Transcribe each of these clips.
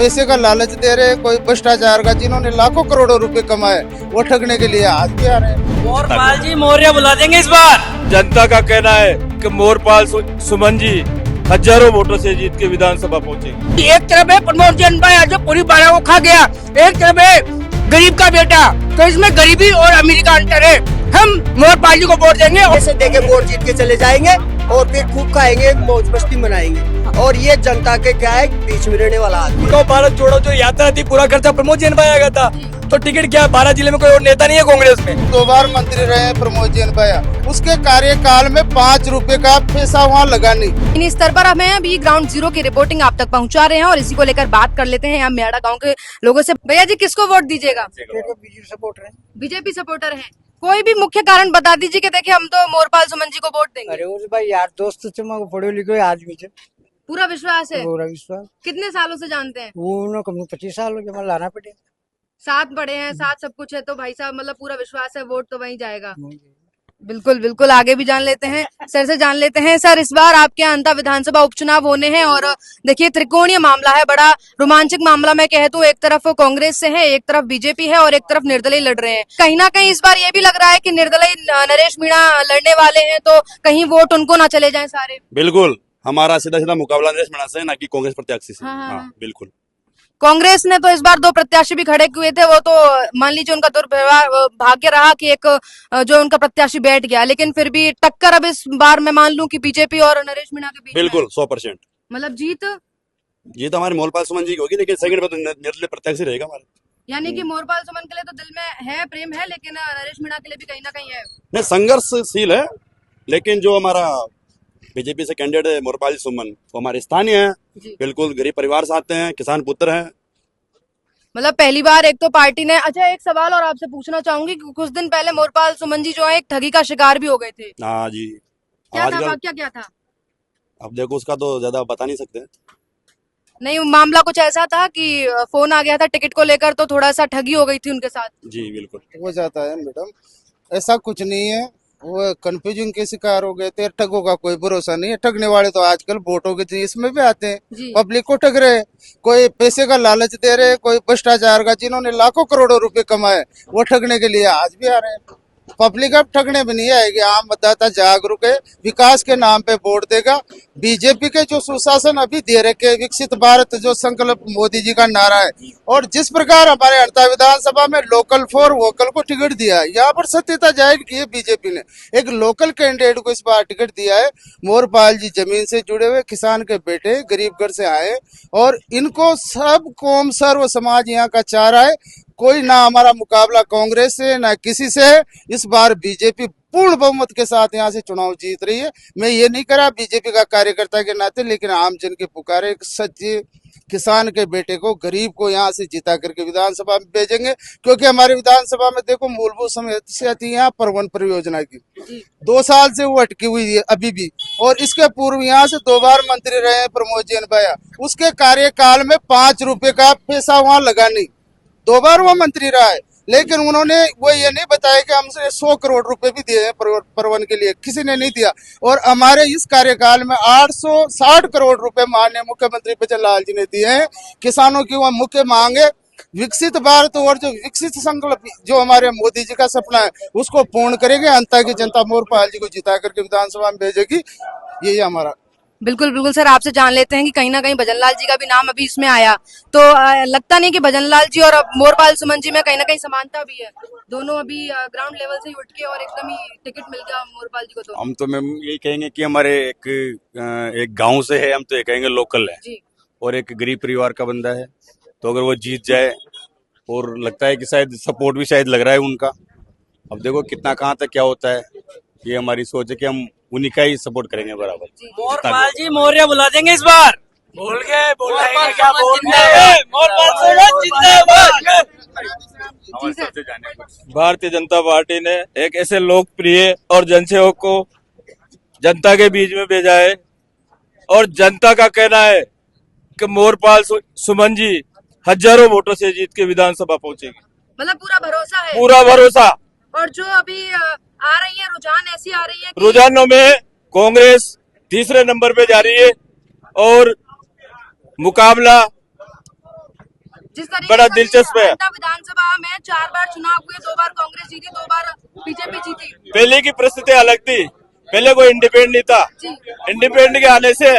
पैसे का लालच दे रहे, कोई भ्रष्टाचार का, जिन्होंने लाखों करोड़ों रुपए कमाए वो ठगने के लिए आज भी आ रहे हैं। मोरपाल जी मौर्य बुला देंगे इस बार। जनता का कहना है कि मोरपाल सुमन जी हजारों वोटों से जीत के विधानसभा पहुंचेंगे। एक तरफ है प्रमोद जैन भाई आज पूरी बारह को खा गया, एक तरफ है गरीब का बेटा, तो इसमें गरीबी और अमीरी का अंतर है। हम मोरपाल जी को वोट देंगे, ऐसे देके वोट जीत के चले जाएंगे और फिर खूब खाएंगे, मौज मस्ती मनाएंगे। और ये जनता के क्या है, बीच में रहने वाला आदमी। तो भारत जोड़ो जो यात्रा थी पूरा खर्चा प्रमोद जैन भाई आया था, तो टिकट क्या 12 जिले में कोई और नेता नहीं है कांग्रेस में। 2 बार मंत्री रहे प्रमोद जैन भैया, उसके कार्यकाल में 5 रुपए का पैसा वहाँ लगा नहीं। इस स्तर पर हमें अभी ग्राउंड जीरो की रिपोर्टिंग आप तक पहुंचा रहे हैं और इसी को लेकर बात कर लेते हैं यहाँ मेड़ा गांव के लोगों से। भैया जी किसको वोट दीजिएगा? बीजेपी सपोर्टर हैं। कोई भी मुख्य कारण बता दीजिए कि देखिए हम तो मोरपाल सुमन जी को वोट देंगे। अरे उस भाई यार दोस्त पढ़े लिखे आदमी थे, पूरा विश्वास है। पूरा विश्वास। कितने सालों से जानते हैं? वो कम 25 साल हो गए, मतलब लाना पड़े। साथ बड़े हैं, साथ सब कुछ है, तो भाई साहब मतलब पूरा विश्वास है, वोट तो वहीं जाएगा। बिल्कुल बिल्कुल, आगे भी जान लेते हैं, सर से जान लेते हैं। सर, इस बार आपके यहाँ अंता विधानसभा उपचुनाव होने हैं और देखिए त्रिकोणीय मामला है, बड़ा रोमांचक मामला मैं कहता हूँ। एक तरफ कांग्रेस से है, एक तरफ बीजेपी है और एक तरफ निर्दलीय लड़ रहे हैं। कहीं ना कहीं इस बार ये भी लग रहा है कि निर्दलीय नरेश मीणा लड़ने वाले हैं, तो कहीं वोट उनको ना चले जाए सारे। बिल्कुल, हमारा सीधा सीधा मुकाबला नरेश मीणा से, ना कि कांग्रेस प्रत्याशी से। हाँ। बिल्कुल। कांग्रेस ने तो इस बार 2 प्रत्याशी भी खड़े हुए थे, वो तो मान लीजिए उनका दुर्व्यवहार भाग्य रहा कि एक जो उनका प्रत्याशी बैठ गया, लेकिन फिर भी टक्कर अब इस बार मैं मान लूं कि बीजेपी और नरेश मीणा के बीच में बिल्कुल 100%। मतलब जीत तो हमारे मोरपाल सुमन जी की होगी, लेकिन सेकंड पे तो निर्दलीय प्रत्याशी रहेगा हमारा। यानी कि मोरपाल सुमन के लिए तो दिल में है, प्रेम है, लेकिन नरेश मीणा के लिए भी कहीं ना कहीं है। नहीं, संघर्षशील है, लेकिन जो हमारा बीजेपी से कैंडिडेट है मोरपाल सुमन, वो हमारे स्थानीय है, बिल्कुल गरीब परिवार से आते हैं, किसान पुत्र हैं। मतलब पहली बार एक तो पार्टी ने। अच्छा, एक सवाल और आपसे पूछना चाहूंगी कि कुछ दिन पहले मोरपाल सुमन जी जो है एक ठगी का शिकार भी हो गए थे। हाँ जी। क्या था वाकया, क्या था? अब देखो, उसका तो ज्यादा बता नहीं सकते। नहीं, मामला कुछ ऐसा था कि फोन आ गया था टिकट को लेकर, तो थोड़ा सा ठगी हो गई थी उनके साथ। जी बिल्कुल हो जाता है मैडम, ऐसा कुछ नहीं है, वो कंफ्यूजन के शिकार हो गए थे। ठगों का कोई भरोसा नहीं है, ठगने वाले तो आजकल वोटों के इसमें भी आते हैं, पब्लिक को ठग रहे, कोई पैसे का लालच दे रहे, कोई भ्रष्टाचार का, जिन्होंने लाखों करोड़ों रुपए कमाए वो ठगने के लिए आज भी आ रहे हैं। पब्लिक अब ठगने भी नहीं आएगी, आम मतदाता जागरूक है, विकास के नाम पे वोट देगा। बीजेपी के जो सुशासन अभी दे रखे, विकसित भारत जो संकल्प मोदी जी का नारा है, और जिस प्रकार हमारे हड़ता विधानसभा में लोकल फॉर वोकल को टिकट दिया है, यहाँ पर सत्यता जाहिर की है बीजेपी ने। एक लोकल कैंडिडेट को इस बार टिकट दिया है। मोरपाल जी जमीन से जुड़े हुए किसान के बेटे, गरीब घर से आए, और इनको सब कौम सर्व समाज यहाँ का चाह रहा है। कोई ना हमारा मुकाबला कांग्रेस से ना किसी से। इस बार बीजेपी पूर्ण बहुमत के साथ यहाँ से चुनाव जीत रही है। मैं ये नहीं करा बीजेपी का कार्यकर्ता के नाते, लेकिन आम जन के पुकारे एक सच्चे किसान के बेटे को, गरीब को यहाँ से जिता करके विधानसभा में भेजेंगे। क्योंकि हमारे विधानसभा में देखो मूलभूत समस्या थी यहाँ पर वन परियोजना की, 2 साल से वो अटकी हुई है अभी भी। और इसके पूर्व यहाँ से 2 बार मंत्री रहे हैं प्रमोद जैन भैया, उसके कार्यकाल में 5 रुपए का पैसा वहाँ लगा नहीं। 2 बार वो मंत्री रहा है, लेकिन उन्होंने वो ये नहीं बताया कि हमसे 100 करोड़ रुपए भी दिए हैं परवन के लिए, किसी ने नहीं दिया। और हमारे इस कार्यकाल में 860 करोड़ रुपए माननीय मुख्यमंत्री बचन लाल जी ने दिए हैं। किसानों की वो मुख्य मांग है विकसित भारत, और जो विकसित संकल्प जो हमारे मोदी जी का सपना है उसको पूर्ण करेंगे। अंता की जनता मोरपाल जी को जिता करके विधानसभा में भेजेगी, यही हमारा। बिल्कुल बिल्कुल सर, आपसे जान लेते हैं कि कहीं ना कहीं भजनलाल जी का भी नाम अभी इसमें आया, तो लगता नहीं कि भजनलाल जी और मोरपाल सुमन जी में कहीं ना कहीं समानता भी है? दोनों अभी ग्राउंड लेवल से ही उठ के और एकदम ही टिकट मिल गया मोरपाल जी को। तो हम तो मैम यही कहेंगे कि हमारे एक गांव से है, हम तो ये कहेंगे लोकल है जी, और एक गरीब परिवार का बंदा है, तो अगर वो जीत जाए, और लगता है कि शायद सपोर्ट भी शायद लग रहा है उनका। अब देखो कितना कहाँ तक क्या होता है, ये हमारी सोच है कि हम उन्हीं का ही सपोर्ट करेंगे बराबर। मोरपाल जी मौर्य बुला देंगे इस बार। बोल गए, बोलेंगे क्या बोल भारतीय जनता पार्टी ने एक ऐसे लोकप्रिय और जनसेवक को जनता के बीच में भेजा है, और जनता का कहना है कि मोरपाल सुमन जी हजारों वोटों से जीत के विधानसभा पहुंचेगी। मतलब पूरा भरोसा है, पूरा भरोसा। और जो अभी आ रही है रुझान ऐसी आ रही है कि रुझानों में कांग्रेस तीसरे नंबर पे जा रही है, और मुकाबला जिस तरीके बड़ा से दिलचस्प है। जनता विधानसभा में 4 बार चुनाव हुए, 2 बार कांग्रेस जीती, 2 बार बीजेपी जीती। पहले की परिस्थिति अलग थी, पहले कोई इंडिपेंडेंट नहीं था। इंडिपेंडेंट के आने से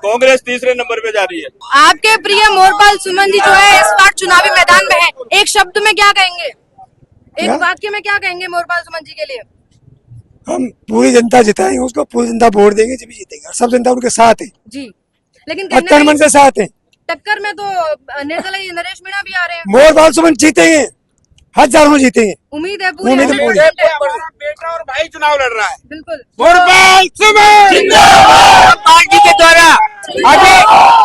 कांग्रेस तीसरे नंबर पे जा रही है। आपके प्रिय मोरपाल सुमन जी जो है इस बार चुनावी मैदान में है, एक शब्द में क्या कहेंगे, एक वाक्य में क्या कहेंगे मोरपाल सुमन जी के लिए? हम पूरी जनता जिताएंगे उसको, पूरी जनता वोट देंगे जब जीतेगा। सब जनता उनके साथ है जी, लेकिन तन मन से साथ है। टक्कर में तो निर्दलीय नरेश मीणा भी आ रहे हैं। मोरपाल सुमन जीतेंगे, हजारों जीतेंगे, उम्मीद है पूरी। उम्मीद है पूरी। बेटा और भाई चुनाव लड़ रहा है। बिल्कुल। मोरपाल सुमन पार्टी के द्वारा आगे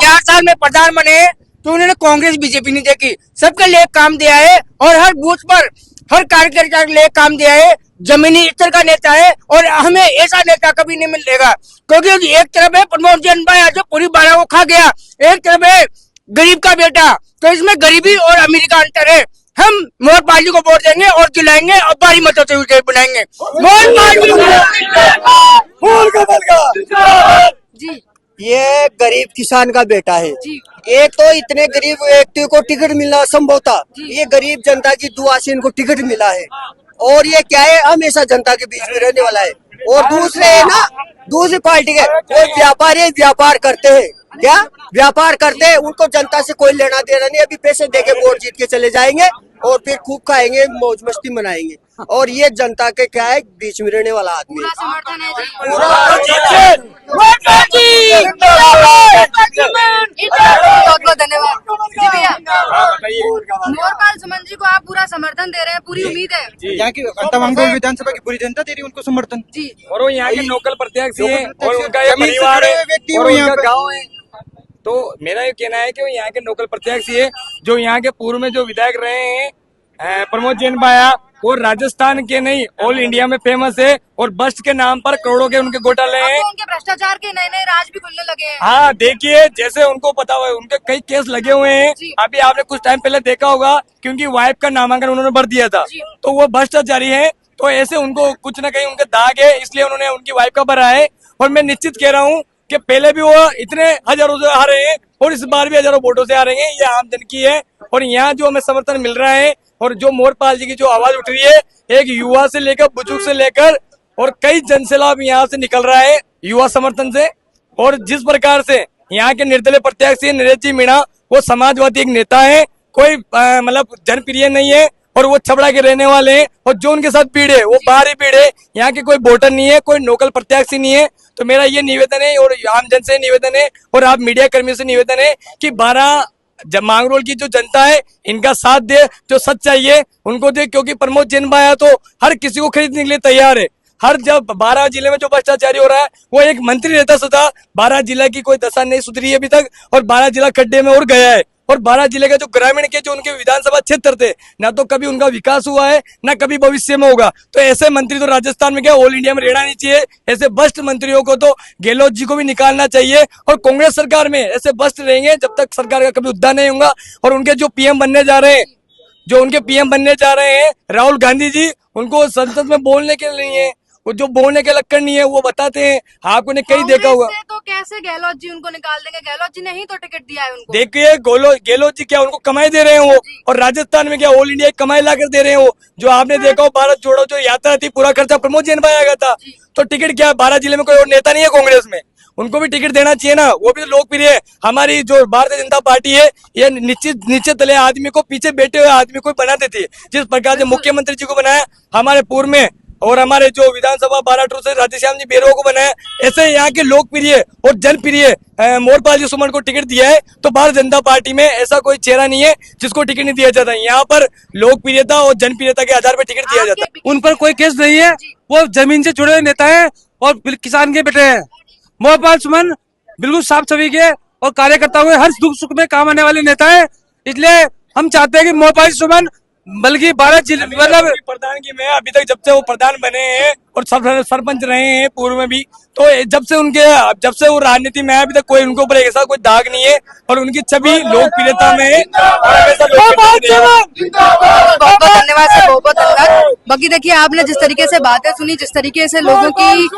4 साल में प्रधान बने तो उन्होंने कांग्रेस बीजेपी नहीं देखी, सबके लिए काम दिया है और हर बूथ पर हर कार्यकर्ता के लिए काम दिया है। जमीनी स्तर का नेता है और हमें ऐसा नेता कभी नहीं मिलेगा, क्योंकि एक तरफ है प्रमोद जैन भाई जो पूरी बारह को खा गया, एक तरफ है गरीब का बेटा, तो इसमें गरीबी और अमीरी का अंतर है। हम मोर पार्टी को वोट देंगे और जिलाएंगे और भारी मतों से विजय बनाएंगे। जी ये गरीब किसान का बेटा है जी। एक तो इतने गरीब व्यक्ति को टिकट मिलना असंभव था, ये गरीब जनता की दुआ से इनको टिकट मिला है। और ये क्या है, हमेशा जनता के बीच में रहने वाला है। और दूसरे है ना, दूसरी पार्टी के वो व्यापारी व्यापार करते हैं, क्या व्यापार करते हैं, उनको जनता से कोई लेना देना नहीं। अभी पैसे देके वोट जीत के चले जाएंगे और फिर खूब खाएंगे, मौज मस्ती मनाएंगे। और ये जनता के क्या है, बीच में रहने वाला आदमी। पूरा समर्थन है जी। बहुत बहुत धन्यवाद जी भैया। मोरपाल सुमन जी को आप पूरा समर्थन दे रहे हैं, पूरी उम्मीद है यहाँ की तवांग विधानसभा की पूरी जनता दे रही है उनको समर्थन जी। और वो यहाँ के लोकल प्रत्याशी है और उनका ये परिवार है और उनका गाँव है। तो मेरा ये कहना है कि वो यहाँ के लोकल प्रत्याशी है, जो यहाँ के पूर्व में जो विधायक रहे हैं प्रमोद जैन भाया, वो राजस्थान के नहीं ऑल इंडिया में फेमस है और बस्ट के नाम पर करोड़ों के उनके घोटाले हैं। उनके भ्रष्टाचार के नए नए राज भी खुलने लगे हैं। हाँ देखिए, जैसे उनको पता हुआ है उनके कई केस लगे हुए हैं। अभी आपने कुछ टाइम पहले देखा होगा, क्योंकि वाइफ का नामांकन उन्होंने भर दिया था, तो वो भ्रष्टाचारी है। तो ऐसे उनको कुछ न कहीं उनके दाग है, इसलिए उन्होंने उनकी वाइफ का भरा है। और मैं निश्चित कह रहा हूँ कि पहले भी वो इतने हजारों से आ रहे हैं और इस बार भी हजारों वोटों से आ रहे हैं। ये आम जन की है और यहाँ जो हमें समर्थन मिल रहा है और जो मोरपाल जी की जो आवाज उठ रही है, एक युवा से लेकर बुजुर्ग से लेकर और कई जनसैलाब यहाँ से निकल रहा है युवा समर्थन से। और जिस प्रकार से यहाँ के निर्दलीय प्रत्याशी नरेश जी मीणा, वो समाजवादी एक नेता है, कोई मतलब जनप्रिय नहीं है और वो छबड़ा के रहने वाले हैं। और जो उनके साथ भीड़ है वो बाहरी भीड़ है, यहाँ के कोई वोटर नहीं है, कोई लोकल प्रत्याशी नहीं है। तो मेरा ये निवेदन है और आम जन से निवेदन है और आप मीडिया कर्मियों से निवेदन है कि 12 मांगरोल की जो जनता है इनका साथ दे, जो सच चाहिए उनको दे, क्योंकि प्रमोद जैन भाया तो हर किसी को खरीदने के लिए तैयार है। हर जब 12 जिले में जो भ्रष्टाचारी हो रहा है, वो एक मंत्री रहता सदा 12 जिला की कोई दशा नहीं सुधरी है अभी तक और 12 जिला खड्डे में और गया है। और 12 जिले के जो ग्रामीण के जो उनके विधानसभा क्षेत्र थे, ना तो कभी उनका विकास हुआ है ना कभी भविष्य में होगा। तो ऐसे मंत्री तो राजस्थान में क्या ऑल इंडिया में रहना नहीं चाहिए। ऐसे भ्रष्ट मंत्रियों को तो गहलोत जी को भी निकालना चाहिए। और कांग्रेस सरकार में ऐसे भ्रष्ट रहेंगे जब तक सरकार का कभी उद्धार नहीं होगा। और उनके जो पीएम बनने जा रहे हैं, जो उनके पीएम बनने जा रहे हैं राहुल गांधी जी, उनको संसद में बोलने के नहीं है, वो जो बोलने के लक्कड़ नहीं है वो बताते हैं। आपने कहीं देखा होगा। तो कैसे गहलोत जी उनको निकाल देंगे? गहलोत जी ने ही तो टिकट दिया है उनको। देखिए गहलोत जी क्या उनको कमाई दे रहे हैं वो, और राजस्थान में क्या ऑल इंडिया कमाई ला कर दे रहे हैं वो। जो आपने देखा हो भारत जोड़ो जो यात्रा थी, पूरा खर्चा प्रमोद जैन भाई आ गया था। तो टिकट क्या 12 जिले में कोई और नेता नहीं है कांग्रेस में, उनको भी टिकट देना चाहिए ना, वो भी तो लोकप्रिय है। हमारी जो भारतीय जनता पार्टी है, ये नीचे तले आदमी को, पीछे बैठे हुए आदमी को बना देती है। जिस प्रकार से मुख्यमंत्री जी को बनाया हमारे पूर्व में, और हमारे जो विधानसभा बाराटू से राधेश्याम जी बेरवा को बनाया, ऐसे यहाँ के लोकप्रिय और जनप्रिय मोरपाल जी सुमन को टिकट दिया है। तो भारतीय जनता पार्टी में ऐसा कोई चेहरा नहीं है जिसको टिकट नहीं दिया जाता। यहाँ पर लोकप्रियता और जनप्रियता के आधार पर टिकट दिया जाता है। उन पर कोई केस नहीं है, वो जमीन से जुड़े हुए नेता है और किसान के बेटे हैं। मोरपाल सुमन बिल्कुल साफ छवि के और कार्यकर्ता हुए हर दुख सुख में काम आने वाले नेता है। इसलिए हम चाहते हैं कि मोरपाल सुमन बल्कि 12 जिले मतलब प्रधान की मैं अभी तक जब से वो प्रधान बने हैं और सरपंच रहे हैं पूर्व में भी, तो जब से वो राजनीति में है अभी तक कोई उनके ऊपर ऐसा कोई दाग नहीं है और उनकी छवि लोकप्रियता में है। बहुत बहुत धन्यवाद सर, बहुत बहुत धन्यवाद। बाकी देखिए आपने जिस तरीके से बातें सुनी, जिस तरीके से लोगों की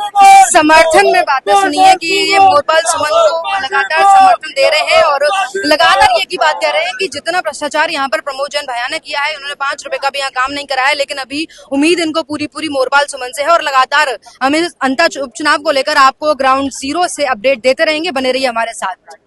समर्थन में बातें सुनी है कि ये मोरपाल सुमन को लगातार समर्थन दे रहे हैं और लगातार ये की बात कर रहे हैं कि जितना भ्रष्टाचार यहाँ पर प्रमोद जैन भैया ने किया है, उन्होंने 5 रुपए का भी यहाँ काम नहीं कराया, लेकिन अभी उम्मीद इनको पूरी मोरपाल सुमन से है और लगातार हमें अंतर उपचुनाव को लेकर आपको ग्राउंड जीरो से अपडेट देते रहेंगे। बने रहिए हमारे साथ।